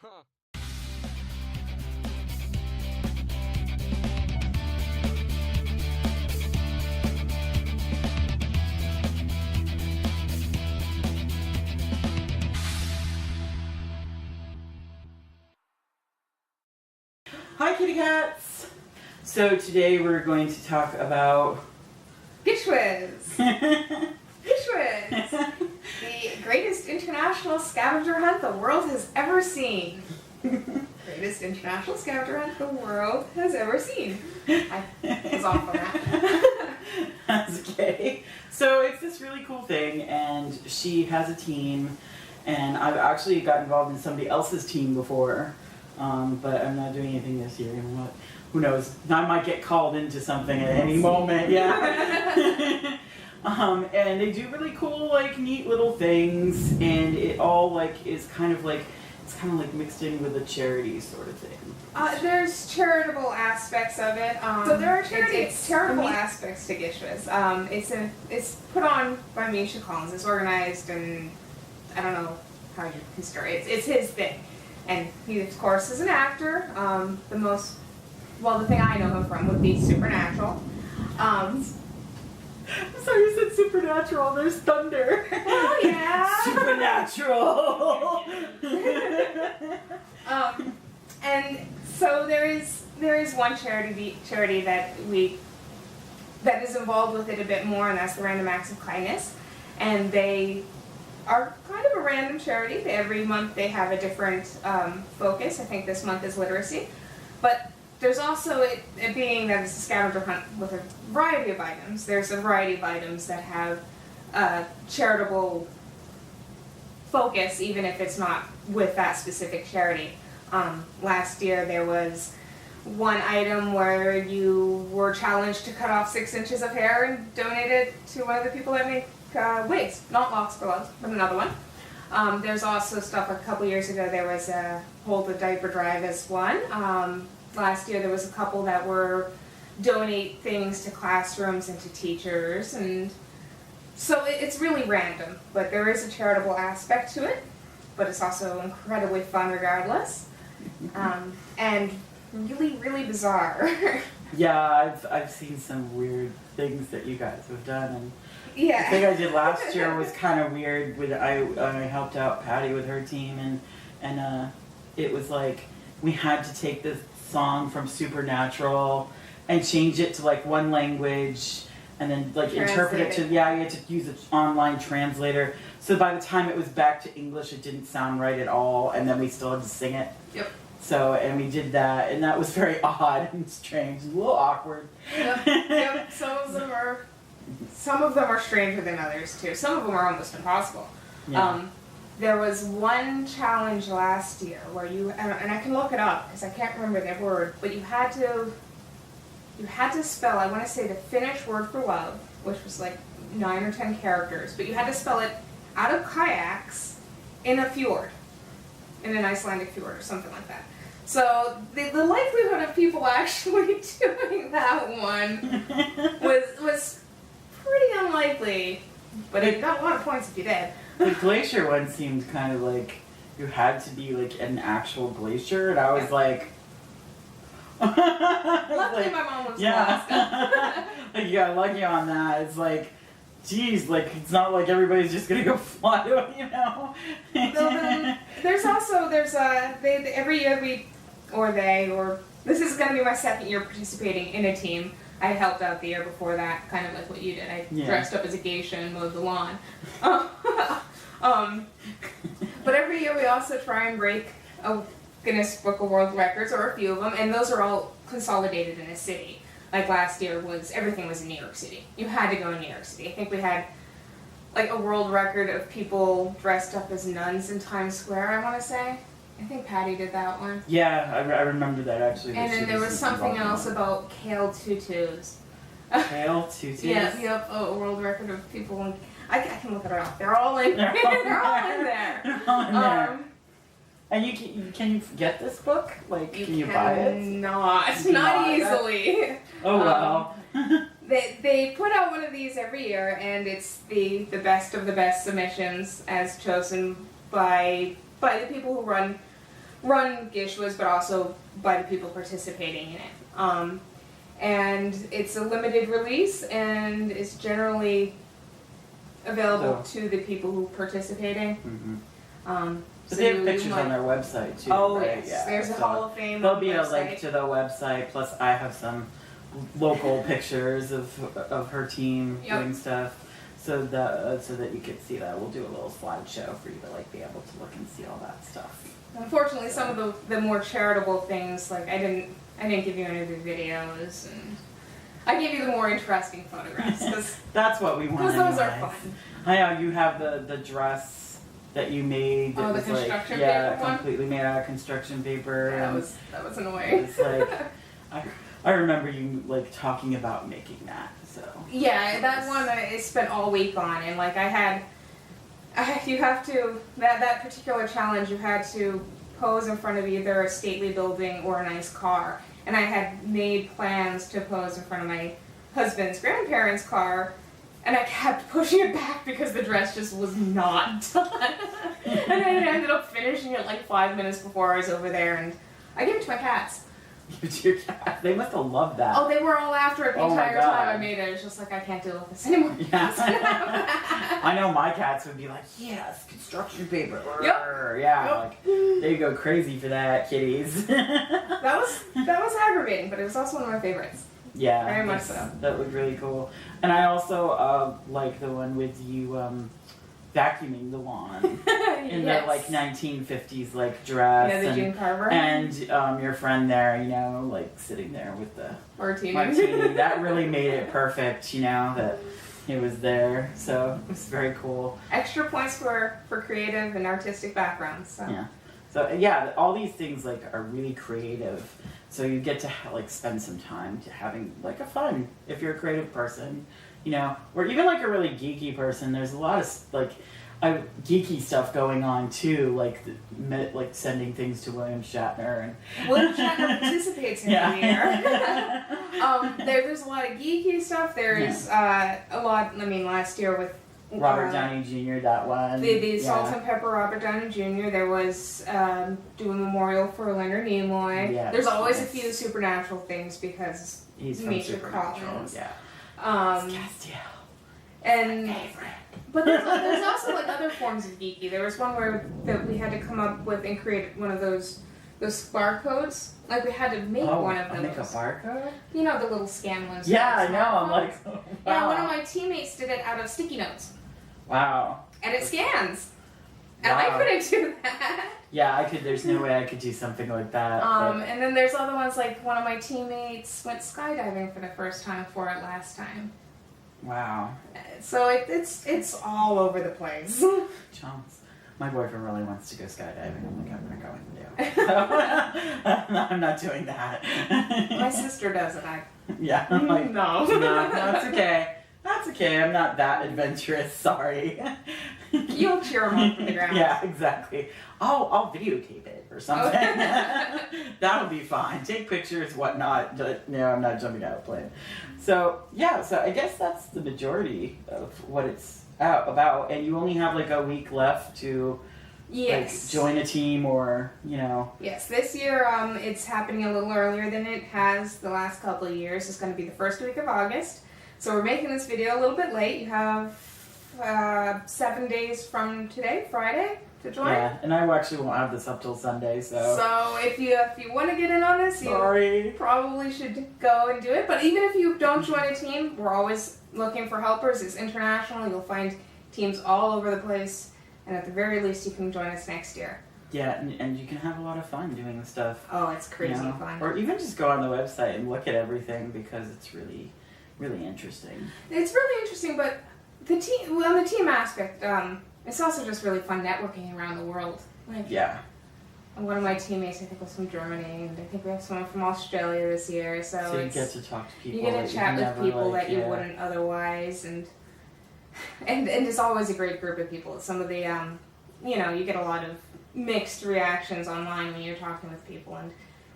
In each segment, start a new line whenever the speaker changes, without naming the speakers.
Hi kitty cats! So today we're going to talk about
Gishwhes! Gishwhes! The greatest international scavenger hunt the world has ever seen. Greatest international scavenger hunt the world has ever seen. I was off on that.
That's okay. So it's this really cool thing, and she has a team, and I've actually got involved in somebody else's team before. But I'm not doing anything this year. Who knows? I might get called into something at any moment. Yeah. And they do really cool, like, neat little things, and it all is kind of like mixed in with a charity sort of thing.
There's charitable aspects of it. So there are charitable aspects to Gishwhes. It's put on by Misha Collins. It's organized, and I don't know how you can start. It's his thing. And he, of course, is an actor. The thing I know him from would be Supernatural.
I'm sorry, you said Supernatural. There's thunder.
Oh, yeah.
Supernatural.
And so there is one charity that is involved with it a bit more, and that's the Random Acts of Kindness. And they are kind of a random charity. Every month they have a different focus. I think this month is literacy. But there's also, it being that it's a scavenger hunt with a variety of items, there's a variety of items that have charitable focus, even if it's not with that specific charity. Last year there was one item where you were challenged to cut off 6 inches of hair and donate it to one of the people that make wigs, not locks for logs, but another one. There's also stuff a couple years ago, there was a Hold the Diaper Drive as one. Last year there was a couple that were donate things to classrooms and to teachers, and so it's really random, but there is a charitable aspect to it, but it's also incredibly fun regardless, and really, really bizarre.
Yeah, I've seen some weird things that you guys have done, and
yeah.
the thing I did last year was kind of weird. I helped out Patty with her team, and it was like we had to take this song from Supernatural and change it to like one language, and then like interpret it to you had to use an online translator. So by the time it was back to English, it didn't sound right at all, and then we still had to sing it.
Yep.
So, and we did that, and that was very odd and strange, a little awkward.
Yep. Some of them are stranger than others too. Some of them are almost impossible.
Yeah.
There was one challenge last year where and I can look it up because I can't remember the word, but you had to spell, I want to say the Finnish word for love, which was like 9 or 10 characters, but you had to spell it out of kayaks in a fjord, in an Icelandic fjord or something like that. So the likelihood of people actually doing that one was pretty unlikely, but it got a lot of points if you did.
The glacier one seemed kind of like you had to be like an actual glacier, and I was like,
luckily my mom was Alaska.
Like you got lucky on that. It's like, geez, like it's not like everybody's just gonna go fly to it, you know.
There's every year this is gonna be my second year participating in a team. I helped out the year before that, kind of like what you did. I dressed up as a geisha and mowed the lawn. But every year we also try and break a Guinness Book of World Records, or a few of them, and those are all consolidated in a city. Like last year everything was in New York City. You had to go in New York City. I think we had like a world record of people dressed up as nuns in Times Square, I want to say. I think Patty did that one.
Yeah, I remember that actually.
And then there was something else about kale tutus.
Kale tutus?
Yeah, a world record of people. I can look it up. They're all in there. They're all in there.
They're all in there. And can you get this book? Like, can you buy it?
Not easily.
Oh wow.
They put out one of these every year, and it's the best of the best submissions as chosen by the people who run run Gishwhes, but also by the people participating in it. And it's a limited release, and it's generally available to the people who are participating.
But so they have pictures on their website too.
Oh
right?
yes,
Yeah.
there's a Hall of Fame.
There'll be
website.
a link to the website. Plus, I have some local pictures of her team doing stuff, so that you could see that. We'll do a little slideshow for you to like be able to look and see all that stuff.
Unfortunately, some of the more charitable things, like I didn't give you any of the videos, and I gave you the more interesting photographs. Cause,
that's what we want.
Because those are fun.
I know you have the dress that you made.
Oh, the construction paper one?
Completely made out of construction paper.
Yeah, that was annoying.
It's like I remember you like talking about making that. So
yeah, that one I spent all week on, and like you have to that particular challenge. You had to pose in front of either a stately building or a nice car, and I had made plans to pose in front of my husband's grandparents' car. And I kept pushing it back because the dress just was not done. And I ended up finishing it like 5 minutes before I was over there, and I gave it to my cats.
Give it to your cat. They must have loved that.
Oh, they were all after it the entire
God.
time I made it. It was just like, I can't deal with this anymore.
Yeah. I know my cats would be like, yes, construction paper.
Yep.
Yeah,
Yep.
like they go crazy for that, kitties.
That was aggravating, but it was also one of my favorites.
Yeah,
very much so.
That looked really cool. And I also like the one with you vacuuming the lawn in the like 1950s like dress.
Yeah, the June Carver.
And your friend there, you know, like sitting there with the
Martini.
That really made it perfect, you know, that he was there. So it was very cool.
Extra points for creative and artistic backgrounds. So.
Yeah. So yeah, all these things like are really creative. So you get to like spend some time to having like a fun if you're a creative person, you know, or even like a really geeky person. There's a lot of like geeky stuff going on too, like sending things to William Shatner and
William Shatner participates in the year. There's a lot of geeky stuff. There's a lot. I mean, last year with
Robert Downey Jr. That one.
The Salt and Pepper Robert Downey Jr. There was do a memorial for Leonard Nimoy.
Yes,
there's always a few supernatural things because
he's from
Misha
Supernatural.
Collins.
Yeah. Castiel.
And but there's also like other forms of geeky. There was one where that we had to come up with and create one of those barcodes. Like we had to make one of those.
Make a barcode?
You know, the little scan ones.
Yeah, I know. I'm like, wow.
Yeah, one of my teammates did it out of sticky notes.
Wow.
And it scans. And
Wow.
I couldn't do that.
Yeah, I could. There's no way I could do something like that.
And then there's other ones like one of my teammates went skydiving for the first time for it last time.
Wow.
So it's all over the place.
Chunks. My boyfriend really wants to go skydiving. I'm like, I'm not going to do. I'm not doing that.
My sister does it.
Yeah. I'm like,
no,
it's okay. That's okay. I'm not that adventurous. Sorry.
You'll cheer them up from the ground.
Yeah, exactly. I'll videotape it or something. That'll be fine. Take pictures, whatnot. But no, I'm not jumping out of a plane. So yeah, so I guess that's the majority of what it's about. And you only have like a week left to like join a team or, you know.
Yes, this year it's happening a little earlier than it has the last couple of years. It's going to be the first week of August. So we're making this video a little bit late. You have 7 days from today, Friday, to join.
Yeah, and I actually won't have this up till Sunday, so.
So if you want to get in on this, you probably should go and do it. But even if you don't join a team, we're always looking for helpers. It's international. You'll find teams all over the place. And at the very least, you can join us next year.
Yeah, and you can have a lot of fun doing the stuff.
Oh, it's crazy fun.
Or even just go on the website and look at everything because it's really, really interesting.
It's really interesting, but the team aspect, it's also just really fun networking around the world. Like,
yeah.
One of my teammates, I think, was from Germany, and I think we have someone from Australia this year. So
you get to talk to people.
You get to chat with people that you wouldn't otherwise, and it's always a great group of people. Some of the, you get a lot of mixed reactions online when you're talking with people, and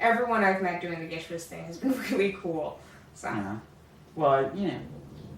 everyone I've met doing the Gishwhes thing has been really cool. So.
Yeah. Well,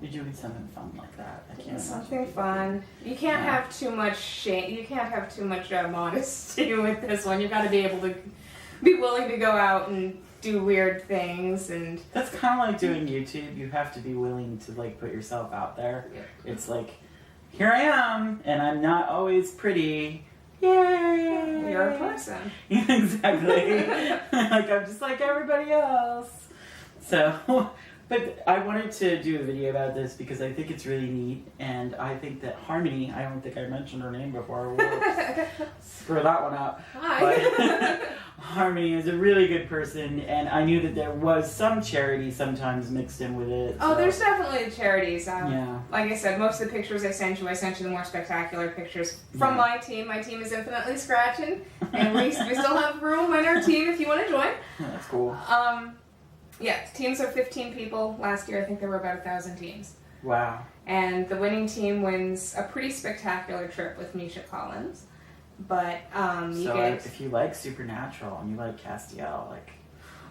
You're doing something fun like that. I can't
Something
imagine.
fun. You can't have too much shame. You can't have too much modesty with this one. You've got to be able to be willing to go out and do weird things and.
That's kind of like doing YouTube. You have to be willing to like put yourself out there.
Yeah.
It's like, here I am, and I'm not always pretty. Yay!
You're a person.
Exactly. Like I'm just like everybody else. So, but I wanted to do a video about this because I think it's really neat, and I think that Harmony, I don't think I mentioned her name before. We'll screw that one up.
Hi.
But Harmony is a really good person, and I knew that there was some charity sometimes mixed in with it.
Oh,
so.
there's definitely charities.
Yeah.
Like I said, most of the pictures I sent you the more spectacular pictures from my team. My team is infinitely scratching, and we still have room in our team if you want to join.
That's cool.
Yeah, teams are 15 people. Last year, I think there were about 1,000 teams.
Wow.
And the winning team wins a pretty spectacular trip with Misha Collins. But
If you like Supernatural and you like Castiel, like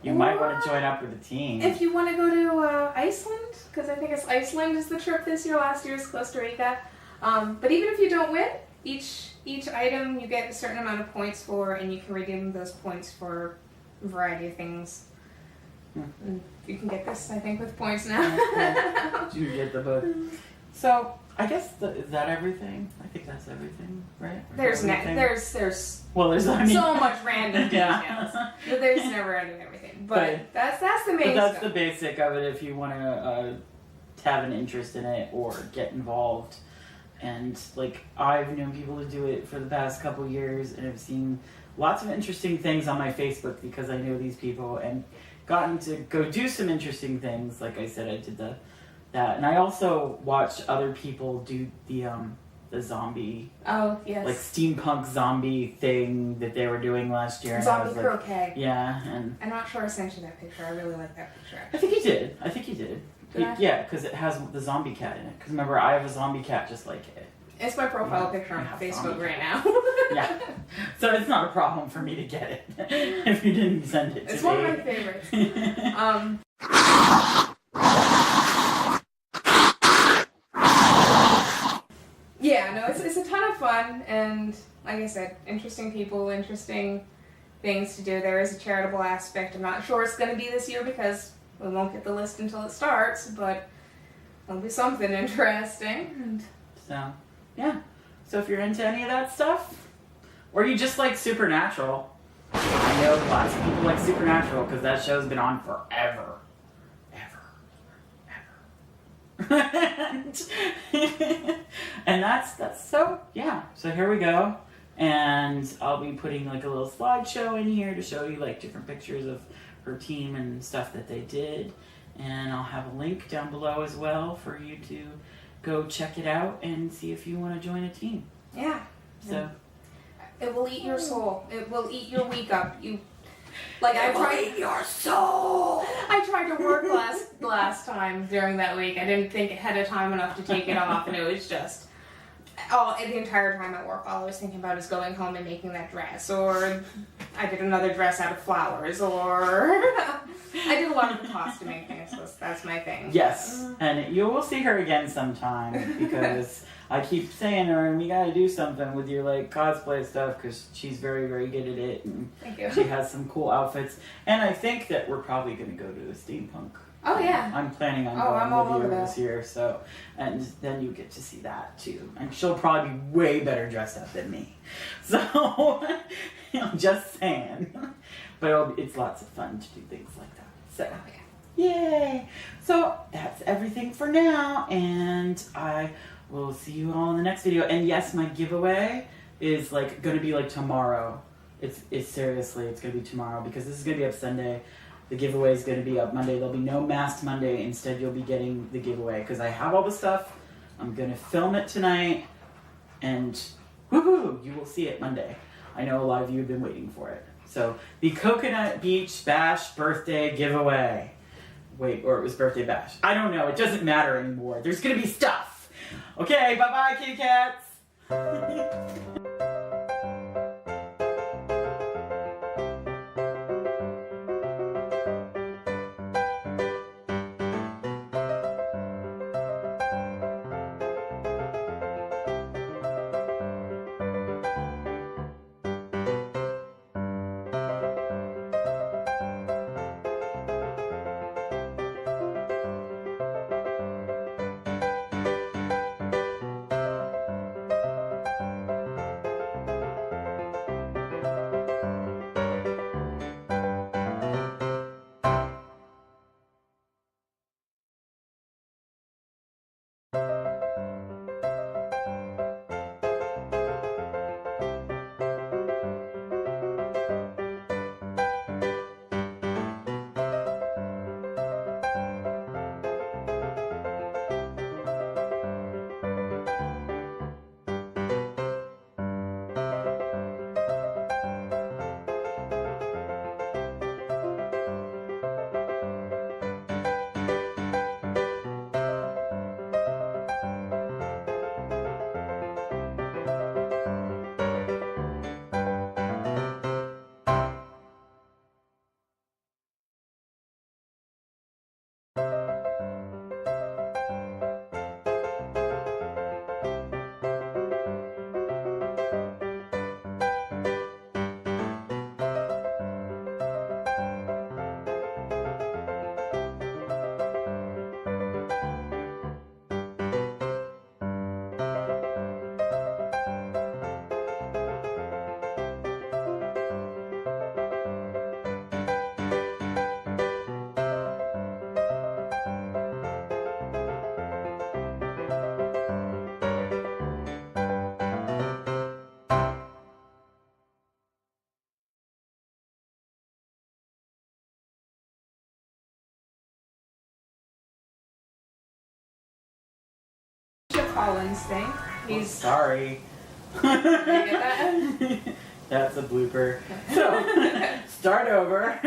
you might want to join up with a team.
If you want to go to Iceland, because I think it's Iceland is the trip this year. Last year was Costa Rica. But even if you don't win, each item you get a certain amount of points for, and you can redeem those points for a variety of things. And you can get this, I think, with points now.
You get the book. So I guess is that everything? I think that's everything, right?
There's
well, there's I mean,
so much random
yeah.
details, but there's never ending everything. But that's the main.
But that's
stuff.
the basic of it. If you want to have an interest in it or get involved, and like I've known people to do it for the past couple years, and I've seen lots of interesting things on my Facebook because I know these people and gotten to go do some interesting things. Like I said, I did that, and I also watched other people do the zombie,
oh yes,
like steampunk zombie thing that they were doing last year.
Zombie
and I was
croquet.
like, yeah, and
I'm not sure I sent you that picture. I really like that picture.
I think you did.
Did I?
Yeah, because it has the zombie cat in it. Because remember, I have a zombie cat just like it.
It's my profile picture on
Yeah,
Facebook right now.
Yeah, so it's not a problem for me to get it if you didn't send it to
It's
me.
one of my favorites. Yeah, no, it's a ton of fun, and like I said, interesting people, interesting things to do. There is a charitable aspect. I'm not sure it's going to be this year because we won't get the list until it starts, but it'll be something interesting.
So, yeah. So if you're into any of that stuff, or you just like Supernatural, I know lots of people like Supernatural because that show's been on forever. And that's so, yeah. So here we go. And I'll be putting like a little slideshow in here to show you like different pictures of her team and stuff that they did. And I'll have a link down below as well for you to go check it out and see if you want to join a team.
Yeah.
So
It will eat your soul. It will eat your week up. I tried
your soul.
I tried to work last time during that week. I didn't think ahead of time enough to take it off, and it was just the entire time at work. All I was thinking about is going home and making that dress, or I did another dress out of flowers, or I did a lot of the costuming things. So that's my thing.
Yes, and you will see her again sometime because I keep saying to her, we got to do something with your like cosplay stuff because she's very, very good at it, and
Thank you.
she has some cool outfits. And I think that we're probably going to go to a steampunk.
Oh yeah.
I'm planning on
I'm all
going with
over
you
that.
this year, so and then you get to see that too. And she'll probably be way better dressed up than me. So I'm just saying. But it's lots of fun to do things like that. So
Oh, yeah.
yay! So that's everything for now, and I will see you all in the next video. And yes, my giveaway is like gonna be like tomorrow. It's seriously, it's gonna be tomorrow because this is gonna be up Sunday. The giveaway is going to be up Monday. There'll be no Masked Monday. Instead, you'll be getting the giveaway because I have all the stuff. I'm going to film it tonight, and woohoo, you will see it Monday. I know a lot of you have been waiting for it. So, the Coconut Beach Bash birthday giveaway. Wait, or it was birthday bash. I don't know. It doesn't matter anymore. There's going to be stuff. Okay, bye-bye, kitty cats.
Collins thing. He's
sorry.
Did you get that?
That's a blooper. So, start over.